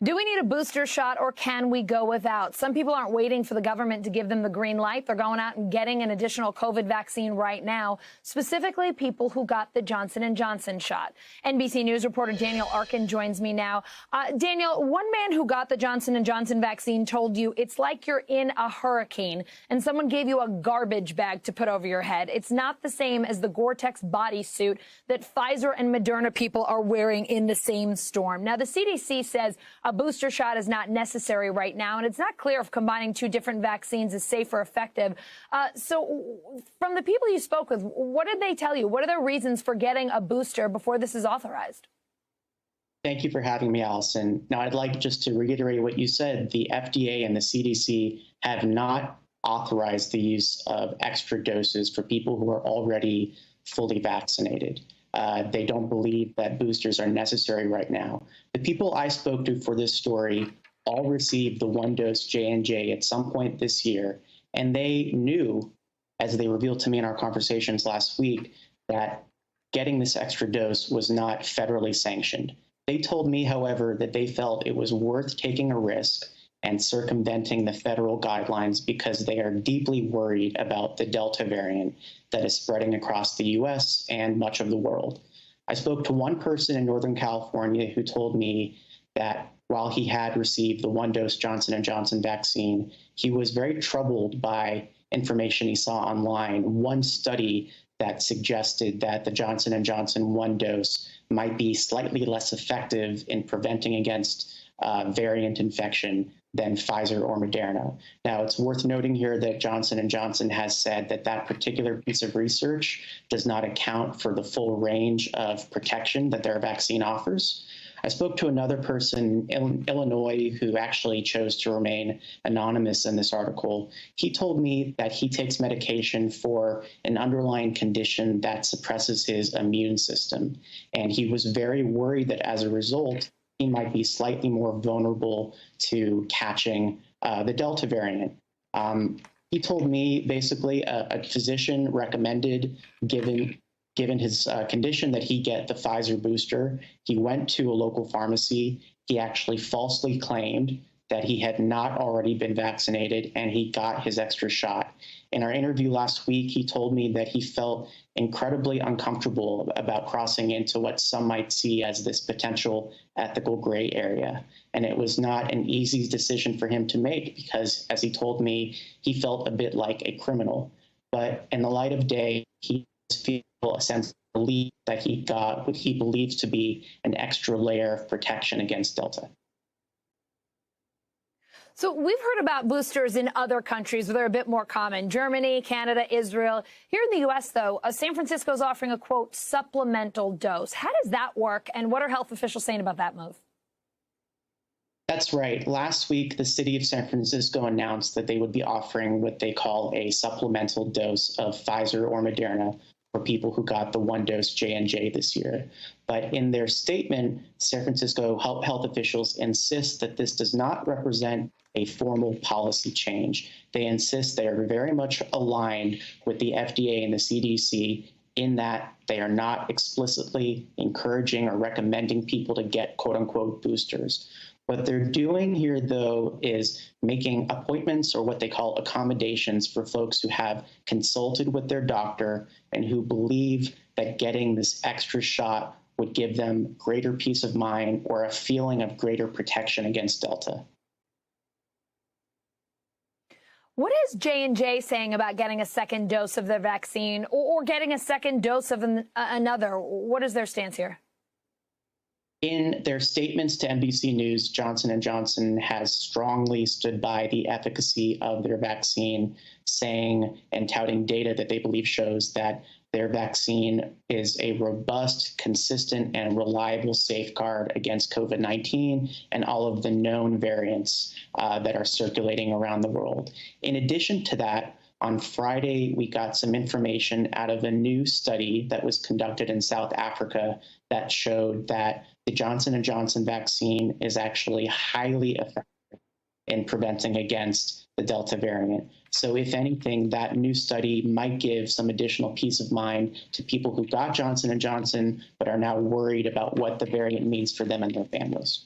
Do we need a booster shot or can we go without? Some people aren't waiting for the government to give them the green light. They're going out and getting an additional COVID vaccine right now, specifically people who got the Johnson & Johnson shot. NBC News reporter Daniel Arkin joins me now. Daniel, one man who got the Johnson & Johnson vaccine told you it's like you're in a hurricane and someone gave you a garbage bag to put over your head. It's not the same as the Gore-Tex bodysuit that Pfizer and Moderna people are wearing in the same storm. Now, the CDC says a booster shot is not necessary right now, and it's not clear if combining two different vaccines is safe or effective. So from the people you spoke with, what did they tell you? What are their reasons for getting a booster before this is authorized? Thank you for having me, Allison. Now, I'd like just to reiterate what you said. The FDA and the CDC have not authorized the use of extra doses for people who are already fully vaccinated. They don't believe that boosters are necessary right now. The people I spoke to for this story all received the one-dose J&J at some point this year, and they knew, as they revealed to me in our conversations last week, that getting this extra dose was not federally sanctioned. They told me, however, that they felt it was worth taking a risk and circumventing the federal guidelines because they are deeply worried about the Delta variant that is spreading across the U.S. and much of the world. I spoke to one person in Northern California who told me that while he had received the one-dose Johnson & Johnson vaccine, he was very troubled by information he saw online. One study that suggested that the Johnson & Johnson one dose might be slightly less effective in preventing against variant infection than Pfizer or Moderna. Now, it's worth noting here that Johnson & Johnson has said that that particular piece of research does not account for the full range of protection that their vaccine offers. I spoke to another person in Illinois who actually chose to remain anonymous in this article. He told me that he takes medication for an underlying condition that suppresses his immune system. And he was very worried that as a result, he might be slightly more vulnerable to catching the Delta variant. He told me basically a physician recommended, given his condition, that he get the Pfizer booster. He went to a local pharmacy. He actually falsely claimed that he had not already been vaccinated, and he got his extra shot. In our interview last week, he told me that he felt incredibly uncomfortable about crossing into what some might see as this potential ethical gray area. And it was not an easy decision for him to make because, as he told me, he felt a bit like a criminal. But in the light of day, he feels a sense of relief that he got what he believes to be an extra layer of protection against Delta. So we've heard about boosters in other countries where they're a bit more common. Germany, Canada, Israel. Here in the U.S., though, San Francisco is offering a, quote, supplemental dose. How does that work, and what are health officials saying about that move? That's right. Last week, the city of San Francisco announced that they would be offering what they call a supplemental dose of Pfizer or Moderna for people who got the one-dose J&J this year. But in their statement, San Francisco health officials insist that this does not represent a formal policy change. They insist they are very much aligned with the FDA and the CDC in that they are not explicitly encouraging or recommending people to get quote-unquote boosters. What they're doing here, though, is making appointments or what they call accommodations for folks who have consulted with their doctor and who believe that getting this extra shot would give them greater peace of mind or a feeling of greater protection against Delta. What is J&J saying about getting a second dose of their vaccine or getting a second dose of another? What is their stance here? In their statements to NBC News, Johnson & Johnson has strongly stood by the efficacy of their vaccine, saying and touting data that they believe shows that their vaccine is a robust, consistent, and reliable safeguard against COVID-19 and all of the known variants that are circulating around the world. In addition to that, on Friday, we got some information out of a new study that was conducted in South Africa that showed that the Johnson & Johnson vaccine is actually highly effective in preventing against the Delta variant. So if anything, that new study might give some additional peace of mind to people who got Johnson & Johnson but are now worried about what the variant means for them and their families.